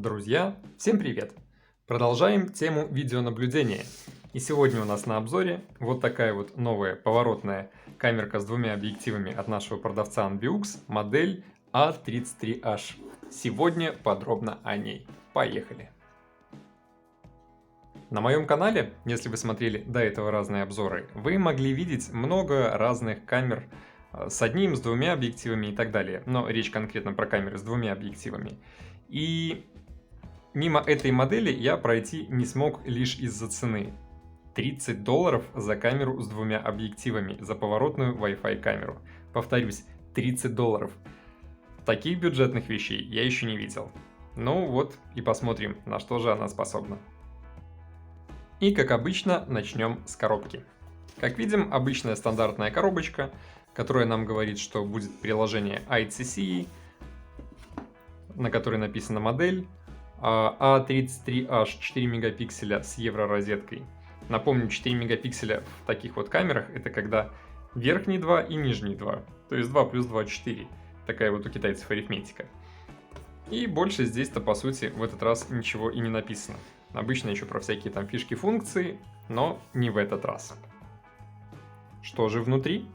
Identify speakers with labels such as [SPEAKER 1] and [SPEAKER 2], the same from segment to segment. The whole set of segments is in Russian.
[SPEAKER 1] Друзья, всем привет! Продолжаем тему видеонаблюдения. И сегодня у нас на обзоре вот такая вот новая поворотная камерка с двумя объективами от нашего продавца Anbiux, модель A33H. Сегодня подробно о ней. Поехали! На моем канале, если вы смотрели до этого разные обзоры, вы могли видеть много разных камер с одним, с двумя объективами и так далее. Но речь конкретно про камеры с двумя объективами. И мимо этой модели я пройти не смог лишь из-за цены. $30 за камеру с двумя объективами, за поворотную Wi-Fi камеру. Повторюсь, $30. Таких бюджетных вещей я еще не видел. Ну вот и посмотрим, на что же она способна. И как обычно, начнем с коробки. Как видим, обычная стандартная коробочка, которая нам говорит, что будет приложение ITC, на которой написана модель, A33H 4 мегапикселя с евро-розеткой. Напомню, 4 мегапикселя в таких вот камерах это когда верхние 2 и нижние 2. То есть 2 плюс 2 4. Такая вот у китайцев арифметика. И больше здесь-то по сути в этот раз ничего и не написано. Обычно еще про всякие там фишки, функции, но не в этот раз. Что же внутри?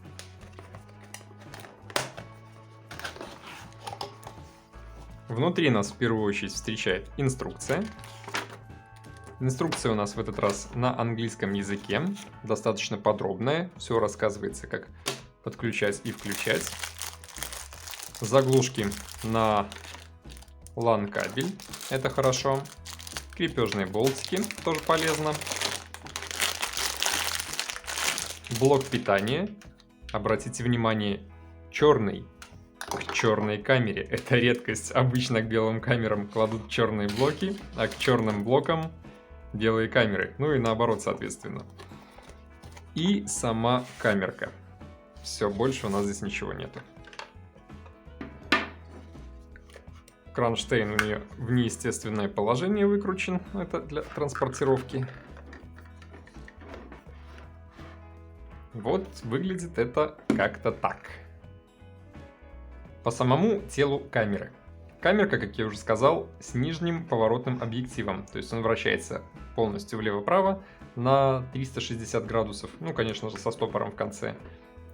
[SPEAKER 1] Внутри нас в первую очередь встречает инструкция. Инструкция у нас в этот раз на английском языке, достаточно подробная. Все рассказывается, как подключать и включать. Заглушки на LAN кабель, это хорошо. Крепежные болтики, тоже полезно. Блок питания. Обратите внимание, черный. К черной камере. Это редкость. Обычно к белым камерам кладут черные блоки, а к черным блокам белые камеры. Ну и наоборот, соответственно. И сама камерка. Все, больше у нас здесь ничего нету. Кронштейн у нее в неестественное положение выкручен. Это для транспортировки. Вот выглядит это как-то так. По самому телу камеры. Камерка, как я уже сказал, с нижним поворотным объективом. То есть он вращается полностью влево-право на 360 градусов. Ну, конечно же, со стопором в конце.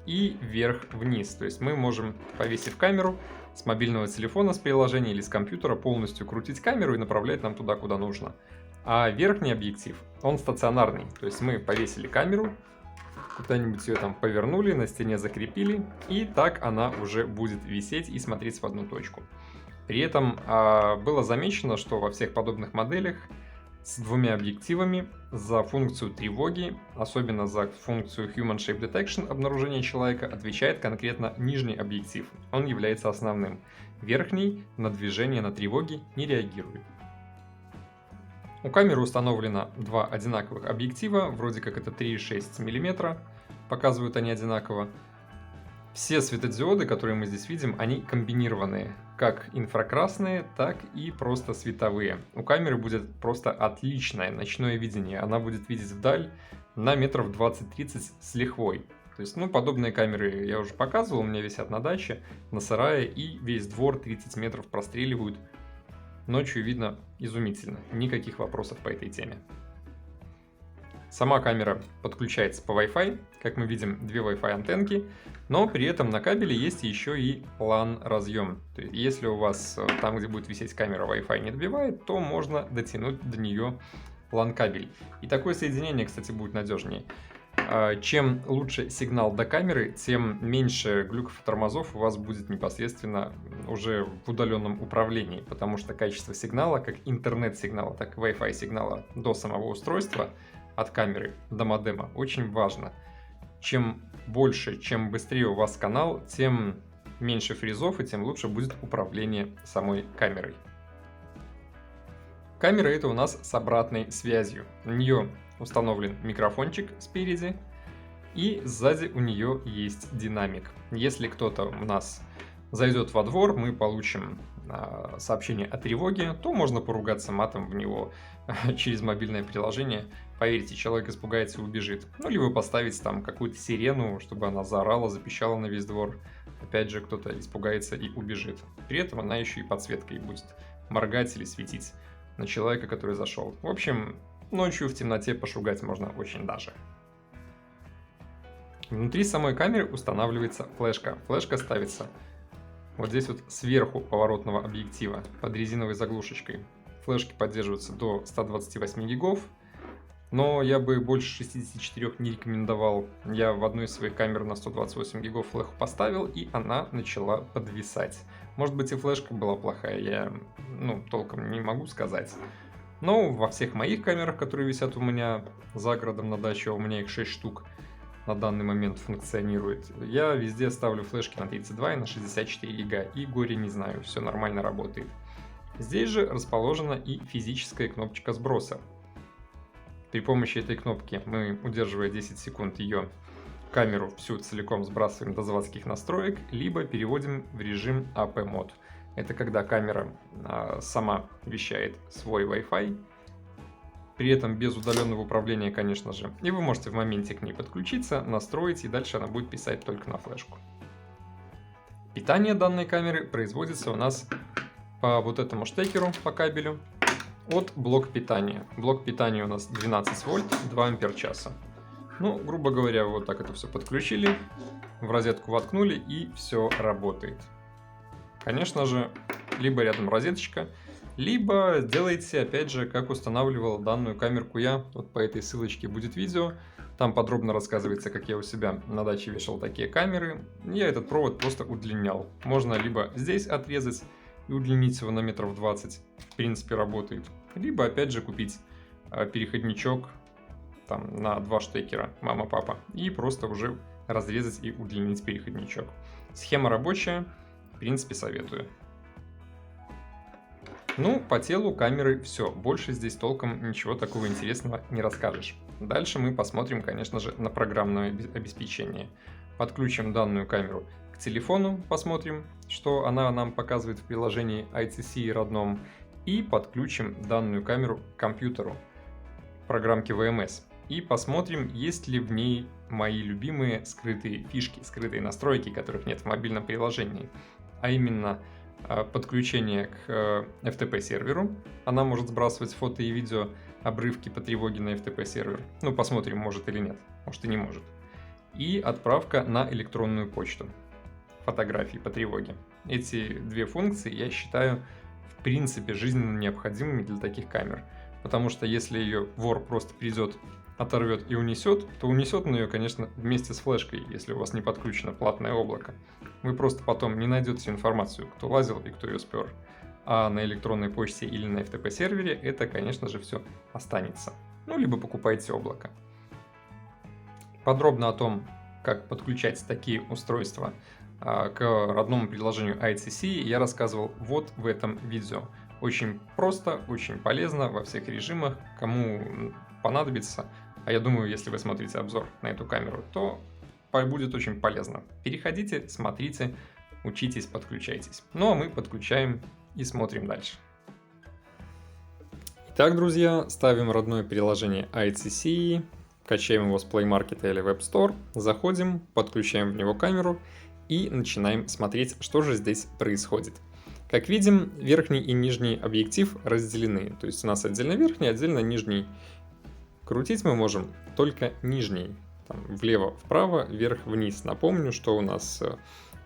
[SPEAKER 1] И вверх-вниз. То есть мы можем, повесив камеру, с мобильного телефона, с приложения или с компьютера полностью крутить камеру и направлять нам туда, куда нужно. А верхний объектив, он стационарный. То есть мы повесили камеру, куда-нибудь ее там повернули, на стене закрепили, и так она уже будет висеть и смотреть в одну точку. При этом было замечено, что во всех подобных моделях с двумя объективами за функцию тревоги, особенно за функцию Human Shape Detection, обнаружения человека, отвечает конкретно нижний объектив. Он является основным. Верхний на движение, на тревоги не реагирует. У камеры установлено два одинаковых объектива, вроде как это 3,6 мм, показывают они одинаково. Все светодиоды, которые мы здесь видим, они комбинированные, как инфракрасные, так и просто световые. У камеры будет просто отличное ночное видение, она будет видеть вдаль на метров 20-30 с лихвой. То есть, ну, подобные камеры я уже показывал, у меня висят на даче, на сарае, и весь двор 30 метров простреливают. Ночью видно изумительно, никаких вопросов по этой теме. Сама камера подключается по Wi-Fi, как мы видим, две Wi-Fi антенки, но при этом на кабеле есть еще и LAN разъем. То есть, если у вас там, где будет висеть камера, Wi-Fi не добивает, то можно дотянуть до нее LAN кабель. И такое соединение, кстати, будет надежнее. Чем лучше сигнал до камеры, тем меньше глюков и тормозов у вас будет непосредственно уже в удаленном управлении, потому что качество сигнала, как интернет-сигнала, так и Wi-Fi сигнала до самого устройства, от камеры до модема, очень важно. Чем больше, чем быстрее у вас канал, тем меньше фризов и тем лучше будет управление самой камерой. Камера это у нас с обратной связью. У нее установлен микрофончик спереди, и сзади у нее есть динамик. Если кто-то у нас зайдет во двор, мы получим сообщение о тревоге, то можно поругаться матом в него через мобильное приложение. Поверьте, человек испугается и убежит. Ну, либо поставить там какую-то сирену, чтобы она заорала, запищала на весь двор. Опять же, кто-то испугается и убежит. При этом она еще и подсветкой будет моргать или светить на человека, который зашел. В общем, ночью в темноте пошугать можно очень даже. Внутри самой камеры устанавливается флешка. Флешка ставится вот здесь вот сверху поворотного объектива под резиновой заглушечкой. Флешки поддерживаются до 128 гигов, но я бы больше 64 не рекомендовал. Я в одной из своих камер на 128 гигов флешку поставил, и она начала подвисать. Может быть, и флешка была плохая, я толком не могу сказать. Но во всех моих камерах, которые висят у меня за городом на даче, у меня их 6 штук на данный момент функционирует, я везде ставлю флешки на 32 и на 64 гига, и горе не знаю, все нормально работает. Здесь же расположена и физическая кнопочка сброса. При помощи этой кнопки мы, удерживая 10 секунд, ее камеру всю целиком сбрасываем до заводских настроек, либо переводим в режим AP мод. Это когда камера сама вещает свой Wi-Fi, при этом без удаленного управления, конечно же. И вы можете в моменте к ней подключиться, настроить, и дальше она будет писать только на флешку. Питание данной камеры производится у нас по вот этому штекеру, по кабелю, от блока питания. Блок питания у нас 12 вольт, 2 ампер-часа. Ну, грубо говоря, вот так это все подключили, в розетку воткнули, и все работает. Конечно же, либо рядом розеточка, либо сделайте, опять же, как устанавливал данную камерку я. Вот по этой ссылочке будет видео. Там подробно рассказывается, как я у себя на даче вешал такие камеры. Я этот провод просто удлинял. Можно либо здесь отрезать и удлинить его на метров 20. В принципе, работает. Либо, опять же, купить переходничок там, на 2 штекера, мама-папа. И просто уже разрезать и удлинить переходничок. Схема рабочая. В принципе, советую. Ну, по телу камеры все. Больше здесь толком ничего такого интересного не расскажешь. Дальше мы посмотрим, конечно же, на программное обеспечение. Подключим данную камеру к телефону, посмотрим, что она нам показывает в приложении iTC родном. И подключим данную камеру к компьютеру, программке VMS. И посмотрим, есть ли в ней мои любимые скрытые фишки, скрытые настройки, которых нет в мобильном приложении. А именно подключение к FTP серверу. Она может сбрасывать фото и видео, обрывки по тревоге на FTP сервер. Ну, посмотрим, может или нет. Может и не может. И отправка на электронную почту фотографий по тревоге. Эти две функции я считаю в принципе жизненно необходимыми для таких камер. Потому что если ее вор просто придет, оторвет и унесет, то унесет он ее, конечно, вместе с флешкой, если у вас не подключено платное облако. Вы просто потом не найдете информацию, кто лазил и кто ее спер. А на электронной почте или на FTP сервере это, конечно же, все останется. Ну, либо покупайте облако. Подробно о том, как подключать такие устройства к родному приложению iTC, я рассказывал вот в этом видео. Очень просто, очень полезно во всех режимах. Кому понадобится, а я думаю, если вы смотрите обзор на эту камеру, то будет очень полезно. Переходите, смотрите, учитесь, подключайтесь. Ну а мы подключаем и смотрим дальше. Итак, друзья, ставим родное приложение iTC, качаем его с Play Market или Web Store, заходим, подключаем в него камеру и начинаем смотреть, что же здесь происходит. Как видим, верхний и нижний объектив разделены, то есть у нас отдельно верхний, отдельно нижний. Крутить мы можем только нижний, там, влево-вправо, вверх-вниз. Напомню, что у нас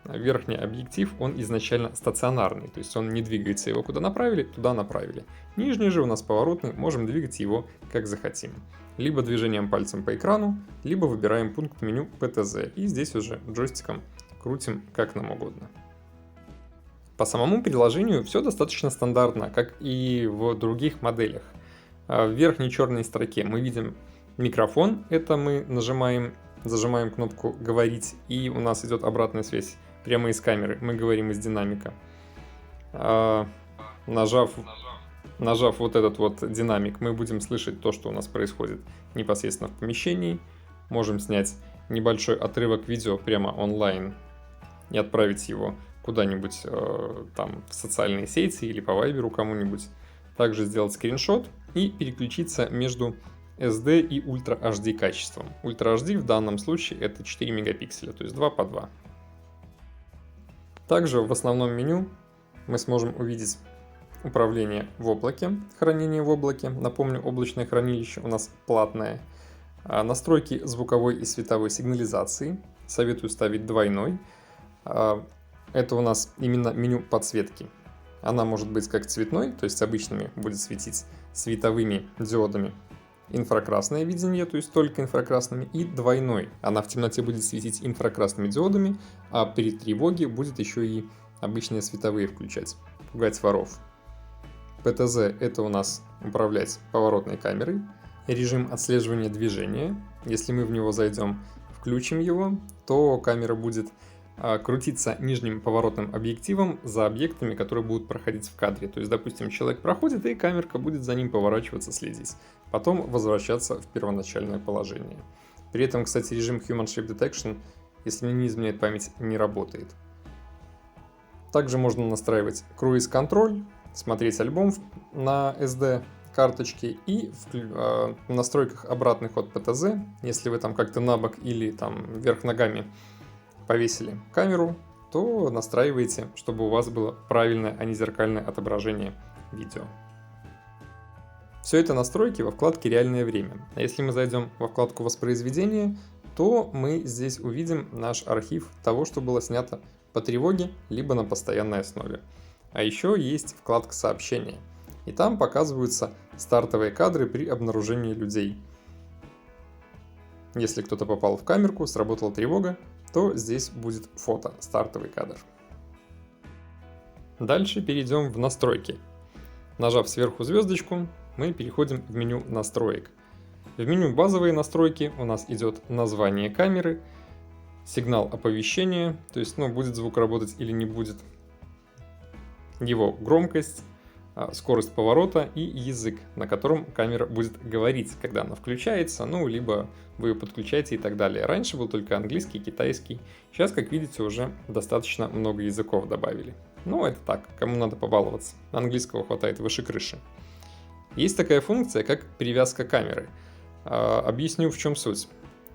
[SPEAKER 1] верхний объектив, он изначально стационарный, то есть он не двигается, его куда направили, туда направили. Нижний же у нас поворотный, можем двигать его как захотим. Либо движением пальцем по экрану, либо выбираем пункт меню PTZ, и здесь уже джойстиком крутим как нам угодно. По самому приложению все достаточно стандартно, как и в других моделях. В верхней черной строке мы видим микрофон, это мы зажимаем кнопку «Говорить», и у нас идет обратная связь прямо из камеры, мы говорим из динамика. Нажав вот этот вот динамик, мы будем слышать то, что у нас происходит непосредственно в помещении. Можем снять небольшой отрывок видео прямо онлайн и отправить его куда-нибудь там в социальные сети или по вайберу кому-нибудь. Также сделать скриншот и переключиться между SD и Ultra HD качеством. Ultra HD в данном случае это 4 мегапикселя, то есть 2 по 2. Также в основном меню мы сможем увидеть управление в облаке, хранение в облаке. Напомню, облачное хранилище у нас платное. Настройки звуковой и световой сигнализации. Советую ставить двойной. Это у нас именно меню подсветки. Она может быть как цветной, то есть обычными будет светить световыми диодами. Инфракрасное видение, то есть только инфракрасными, и двойной. Она в темноте будет светить инфракрасными диодами, а при тревоге будет еще и обычные световые включать, пугать воров. ПТЗ — это у нас управлять поворотной камерой. Режим отслеживания движения. Если мы в него зайдем, включим его, то камера будет крутиться нижним поворотным объективом за объектами, которые будут проходить в кадре. То есть, допустим, человек проходит, и камерка будет за ним поворачиваться, следить. Потом возвращаться в первоначальное положение. При этом, кстати, режим Human Shape Detection, если мне не изменяет память, не работает. Также можно настраивать круиз-контроль, смотреть альбом на SD карточке, и в настройках обратный ход ПТЗ, если вы там как-то на бок или там вверх ногами повесили камеру, то настраиваете, чтобы у вас было правильное, а не зеркальное отображение видео. Все это настройки во вкладке «Реальное время». А если мы зайдем во вкладку «Воспроизведение», то мы здесь увидим наш архив того, что было снято по тревоге, либо на постоянной основе. А еще есть вкладка «Сообщения». И там показываются стартовые кадры при обнаружении людей. Если кто-то попал в камерку, сработала тревога, то здесь будет фото, стартовый кадр. Дальше перейдем в настройки. Нажав сверху звездочку, мы переходим в меню настроек. В меню базовые настройки у нас идет название камеры, сигнал оповещения, то есть будет звук работать или не будет, его громкость, скорость поворота и язык, на котором камера будет говорить, когда она включается, либо вы ее подключаете и так далее. Раньше был только английский, китайский. Сейчас, как видите, уже достаточно много языков добавили. Это так, кому надо побаловаться. Английского хватает выше крыши. Есть такая функция, как привязка камеры. Объясню, в чем суть.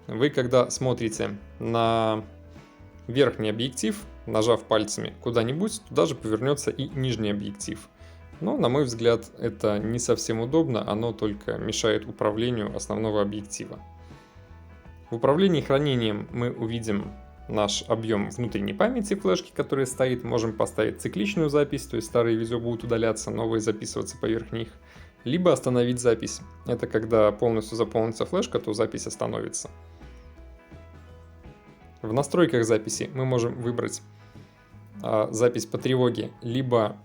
[SPEAKER 1] Вы, когда смотрите на верхний объектив, нажав пальцами куда-нибудь, туда же повернется и нижний объектив. Но, на мой взгляд, это не совсем удобно, оно только мешает управлению основного объектива. В управлении хранением мы увидим наш объем внутренней памяти флешки, которая стоит. Можем поставить цикличную запись, то есть старые видео будут удаляться, новые записываться поверх них. Либо остановить запись. Это когда полностью заполнится флешка, то запись остановится. В настройках записи мы можем выбрать запись по тревоге, либо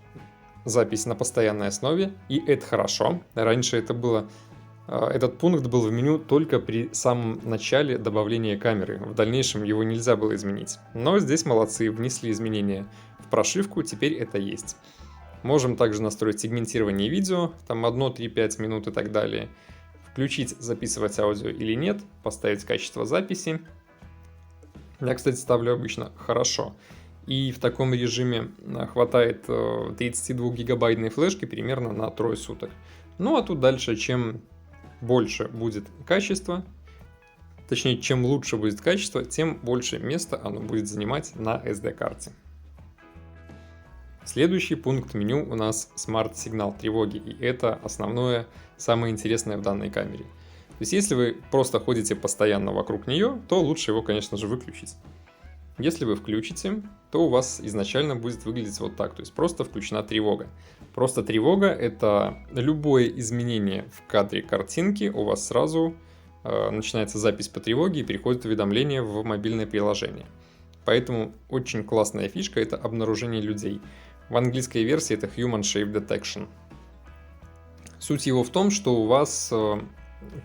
[SPEAKER 1] запись на постоянной основе, и это хорошо. Раньше этот пункт был в меню только при самом начале добавления камеры. В дальнейшем его нельзя было изменить. Но здесь молодцы, внесли изменения в прошивку, теперь это есть. Можем также настроить сегментирование видео, там 1, 3, 5 минут и так далее. Включить записывать аудио или нет, поставить качество записи. Я, кстати, ставлю обычно хорошо. И в таком режиме хватает 32 гигабайтной флешки примерно на трое суток. А тут дальше, чем больше будет качество, точнее, чем лучше будет качество, тем больше места оно будет занимать на SD-карте. Следующий пункт меню у нас смарт-сигнал тревоги, и это основное, самое интересное в данной камере. То есть, если вы просто ходите постоянно вокруг нее, то лучше его, конечно же, выключить. Если вы включите, то у вас изначально будет выглядеть вот так, то есть просто включена тревога. Просто тревога — это любое изменение в кадре картинки, у вас сразу начинается запись по тревоге и переходит уведомление в мобильное приложение. Поэтому очень классная фишка — это обнаружение людей. В английской версии это Human Shape Detection. Суть его в том, что у вас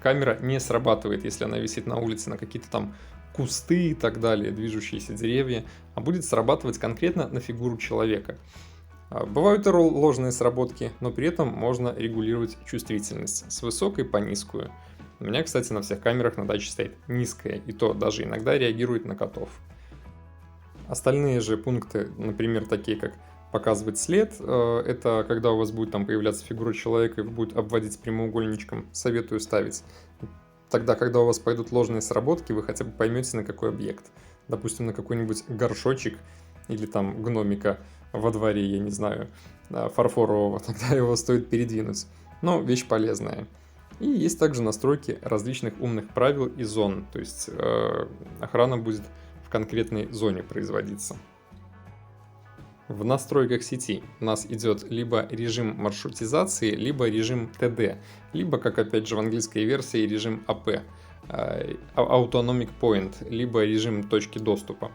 [SPEAKER 1] камера не срабатывает, если она висит на улице на какие-то там кусты и так далее, движущиеся деревья, а будет срабатывать конкретно на фигуру человека. Бывают и ложные сработки, но при этом можно регулировать чувствительность с высокой по низкую. У меня, кстати, на всех камерах на даче стоит низкая, и то даже иногда реагирует на котов. Остальные же пункты, например, такие как показывать след, это когда у вас будет там появляться фигура человека и будет обводить прямоугольничком, советую ставить. Тогда, когда у вас пойдут ложные сработки, вы хотя бы поймете, на какой объект. Допустим, на какой-нибудь горшочек или там гномика во дворе, я не знаю, фарфорового, тогда его стоит передвинуть. Но вещь полезная. И есть также настройки различных умных правил и зон, то есть охрана будет в конкретной зоне производиться. В настройках сети у нас идет либо режим маршрутизации, либо режим TD, либо, как опять же в английской версии, режим AP, Autonomic Point, либо режим точки доступа.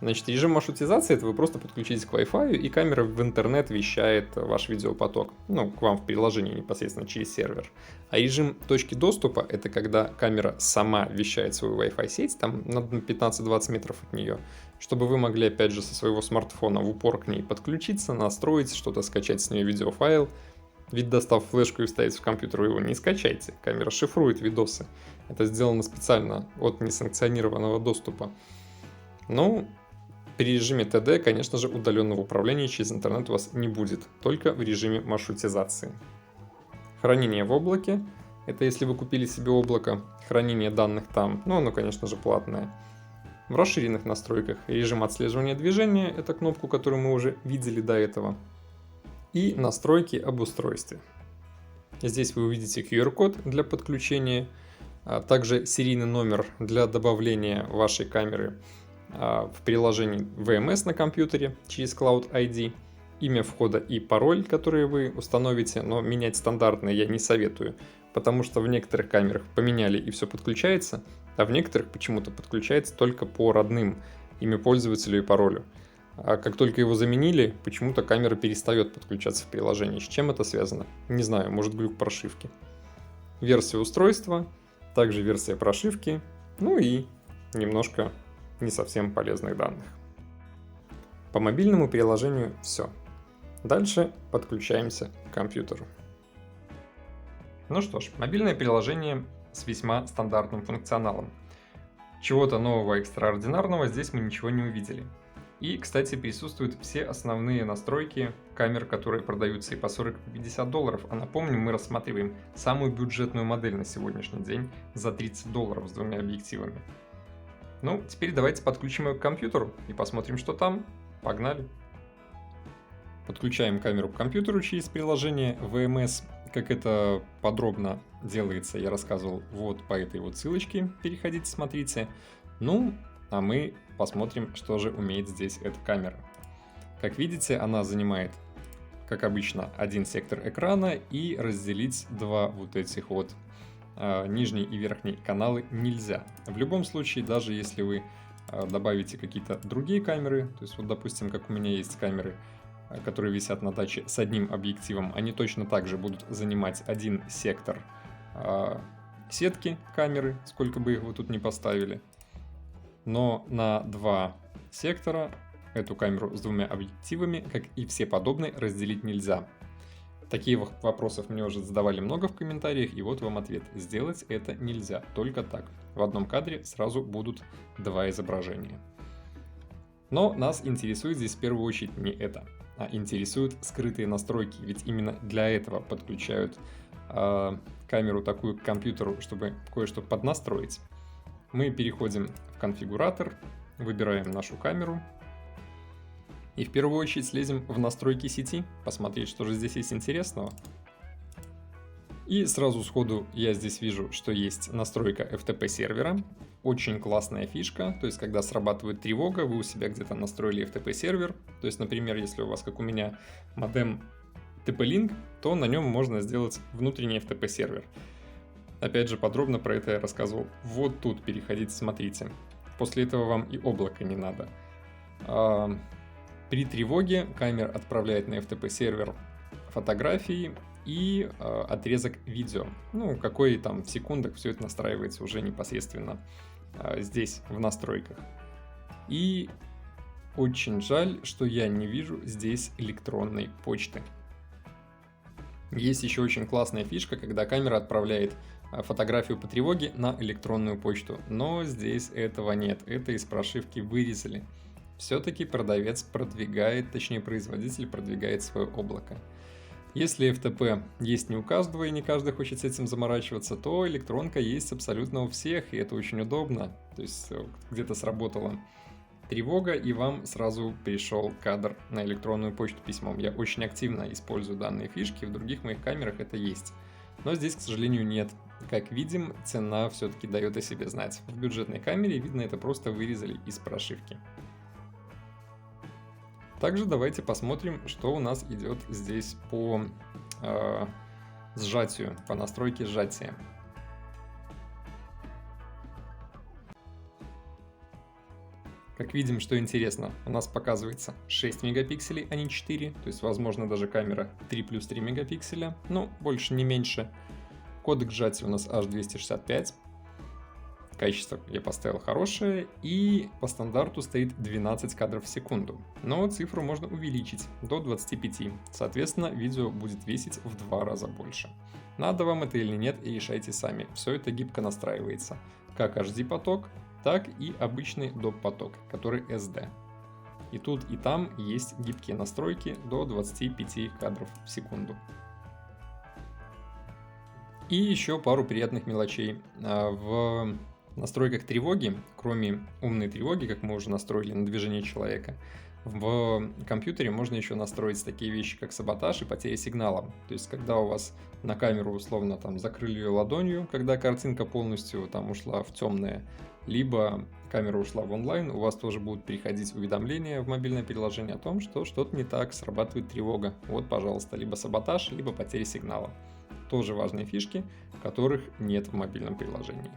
[SPEAKER 1] Значит, режим маршрутизации — это вы просто подключитесь к Wi-Fi, и камера в интернет вещает ваш видеопоток, ну, к вам в приложении непосредственно через сервер. А режим точки доступа — это когда камера сама вещает свою Wi-Fi сеть, там на 15-20 метров от нее, чтобы вы могли, опять же, со своего смартфона в упор к ней подключиться, настроить, что-то скачать с нее видеофайл. Ведь достав флешку и вставить в компьютер, вы его не скачайте, камера шифрует видосы. Это сделано специально от несанкционированного доступа. Ну, при режиме TD, конечно же, удаленного управления через интернет у вас не будет, только в режиме маршрутизации. Хранение в облаке — это если вы купили себе облако, хранение данных там, ну, оно, конечно же, платное. В расширенных настройках режим отслеживания движения — это кнопку, которую мы уже видели до этого. И настройки об устройстве. Здесь вы увидите QR-код для подключения, а также серийный номер для добавления вашей камеры в приложении VMS на компьютере через Cloud ID, имя входа и пароль, которые вы установите, но менять стандартные я не советую, потому что в некоторых камерах поменяли и все подключается, а в некоторых почему-то подключается только по родным имя пользователю и паролю. А как только его заменили, почему-то камера перестает подключаться в приложение. С чем это связано? Не знаю, может глюк прошивки. Версия устройства, также версия прошивки, ну и немножко не совсем полезных данных. По мобильному приложению все. Дальше подключаемся к компьютеру. Ну что ж, мобильное приложение с весьма стандартным функционалом. Чего-то нового, экстраординарного здесь мы ничего не увидели. И, кстати, присутствуют все основные настройки камер, которые продаются и по 40-50 долларов. А напомню, мы рассматриваем самую бюджетную модель на сегодняшний день за 30 долларов с двумя объективами. Ну, теперь давайте подключим ее к компьютеру и посмотрим, что там. Погнали! Подключаем камеру к компьютеру через приложение VMS. Как это подробно делается, я рассказывал вот по этой вот ссылочке. Переходите, смотрите. Ну, а мы посмотрим, что же умеет здесь эта камера. Как видите, она занимает, как обычно, один сектор экрана, и разделить два вот этих вот нижний и верхний каналы нельзя. В любом случае, даже если вы добавите какие-то другие камеры, то есть вот, допустим, как у меня есть камеры, которые висят на даче с одним объективом, они точно так же будут занимать один сектор сетки камеры, сколько бы их вы тут ни поставили. Но на два сектора эту камеру с двумя объективами, как и все подобные, разделить нельзя. Таких вопросов мне уже задавали много в комментариях, и вот вам ответ. Сделать это нельзя, только так. В одном кадре сразу будут два изображения. Но нас интересует здесь в первую очередь не это, а интересуют скрытые настройки, ведь именно для этого подключают камеру такую к компьютеру, чтобы кое-что поднастроить. Мы переходим в конфигуратор, выбираем нашу камеру. И в первую очередь слезем в настройки сети, посмотреть, что же здесь есть интересного. И сразу сходу я здесь вижу, что есть настройка FTP сервера. Очень классная фишка, то есть когда срабатывает тревога, вы у себя где-то настроили FTP сервер. То есть, например, если у вас, как у меня, модем TP-Link, то на нем можно сделать внутренний FTP сервер. Опять же, подробно про это я рассказывал. Вот тут переходите, смотрите. После этого вам и облако не надо. При тревоге камера отправляет на FTP сервер фотографии и отрезок видео. Ну, какой там в секундах все это настраивается уже непосредственно здесь, в настройках. И очень жаль, что я не вижу здесь электронной почты. Есть еще очень классная фишка, когда камера отправляет фотографию по тревоге на электронную почту. Но здесь этого нет, это из прошивки вырезали. Все-таки продавец продвигает, точнее производитель продвигает свое облако. Если FTP есть не у каждого и не каждый хочет с этим заморачиваться, то электронка есть абсолютно у всех, и это очень удобно. То есть где-то сработала тревога, и вам сразу пришел кадр на электронную почту письмом. Я очень активно использую данные фишки, в других моих камерах это есть. Но здесь, к сожалению, нет. Как видим, цена все-таки дает о себе знать. В бюджетной камере, видно, это просто вырезали из прошивки. Также давайте посмотрим, что у нас идет здесь по сжатию, по настройке сжатия. Как видим, что интересно, у нас показывается 6 мегапикселей, а не 4, то есть, возможно, даже камера 3 плюс 3 мегапикселя, но больше не меньше. Кодек сжатия у нас H265, качество я поставил хорошее, и по стандарту стоит 12 кадров в секунду, но цифру можно увеличить до 25, соответственно, видео будет весить в 2 раза больше. Надо вам это или нет, и решайте сами, все это гибко настраивается, как HD поток, так и обычный доп. Поток, который SD. И тут, и там есть гибкие настройки до 25 кадров в секунду. И еще пару приятных мелочей. В настройках тревоги, кроме умной тревоги, как мы уже настроили на движение человека, в компьютере можно еще настроить такие вещи, как саботаж и потеря сигнала. То есть, когда у вас на камеру условно там закрыли ее ладонью, когда картинка полностью там ушла в темное, либо камера ушла в онлайн, у вас тоже будут приходить уведомления в мобильное приложение о том, что что-то не так, срабатывает тревога. Вот, пожалуйста, либо саботаж, либо потеря сигнала. Тоже важные фишки, которых нет в мобильном приложении.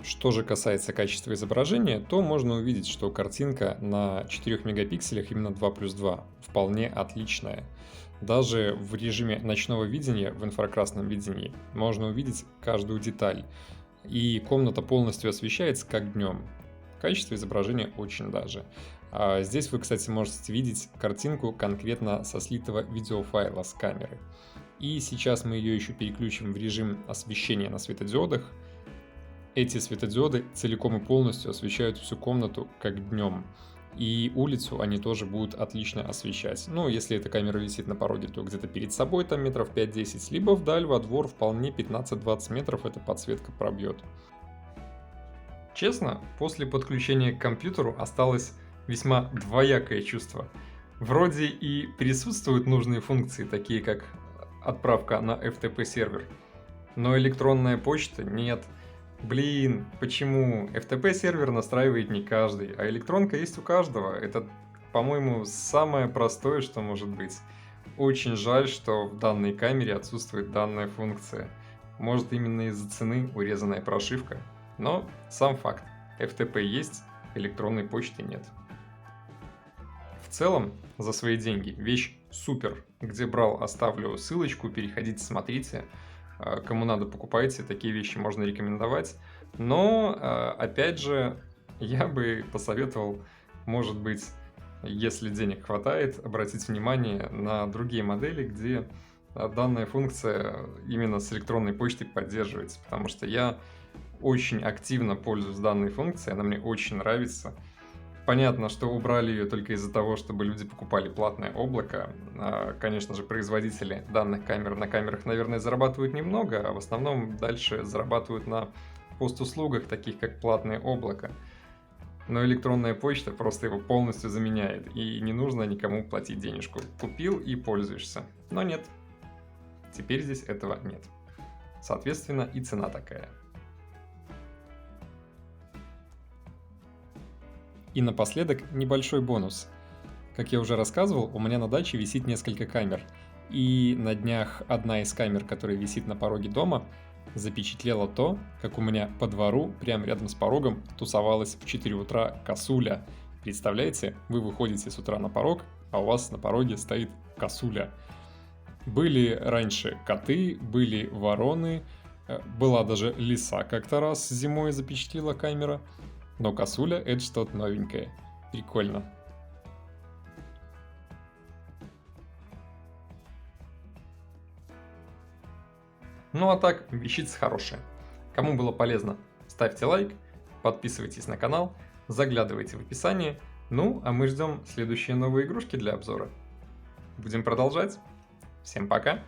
[SPEAKER 1] Что же касается качества изображения, то можно увидеть, что картинка на 4 мегапикселях, именно 2 плюс 2, вполне отличная. Даже в режиме ночного видения, в инфракрасном видении, можно увидеть каждую деталь. И комната полностью освещается как днем. Качество изображения очень даже. Здесь вы, кстати, можете видеть картинку конкретно со слитого видеофайла с камеры. И сейчас мы ее еще переключим в режим освещения на светодиодах. Эти светодиоды целиком и полностью освещают всю комнату как днем. И улицу они тоже будут отлично освещать. Ну, если эта камера висит на пороге, то где-то перед собой там метров 5-10, либо вдаль во двор вполне 15-20 метров эта подсветка пробьет. Честно, после подключения к компьютеру осталось весьма двоякое чувство. Вроде и присутствуют нужные функции, такие как отправка на FTP сервер, но электронная почта нет. Блин, почему? FTP сервер настраивает не каждый, а электронка есть у каждого. Это, по-моему, самое простое, что может быть. Очень жаль, что в данной камере отсутствует данная функция. Может, именно из-за цены урезанная прошивка. Но сам факт. FTP есть, электронной почты нет. В целом, за свои деньги вещь супер. Где брал, оставлю ссылочку, переходите, смотрите. Кому надо, покупайте, такие вещи можно рекомендовать. Но, опять же, я бы посоветовал, может быть, если денег хватает, обратить внимание на другие модели, где данная функция именно с электронной почтой поддерживается. Потому что я очень активно пользуюсь данной функцией, она мне очень нравится. Понятно, что убрали ее только из-за того, чтобы люди покупали платное облако. Конечно же, производители данных камер на камерах, наверное, зарабатывают немного, а в основном дальше зарабатывают на пост-услугах, таких как платное облако. Но электронная почта просто его полностью заменяет, и не нужно никому платить денежку. Купил и пользуешься. Но нет, теперь здесь этого нет. Соответственно, и цена такая. И напоследок небольшой бонус. Как я уже рассказывал, у меня на даче висит несколько камер. И на днях одна из камер, которая висит на пороге дома, запечатлела то, как у меня по двору, прямо рядом с порогом, тусовалась в 4 утра косуля. Представляете, вы выходите с утра на порог, а у вас на пороге стоит косуля. Были раньше коты, были вороны, была даже лиса как-то раз зимой запечатлела камера. Но косуля — это что-то новенькое. Прикольно. Ну а так, вещица хорошая. Кому было полезно, ставьте лайк, подписывайтесь на канал, заглядывайте в описание. Ну, а мы ждем следующие новые игрушки для обзора. Будем продолжать. Всем пока!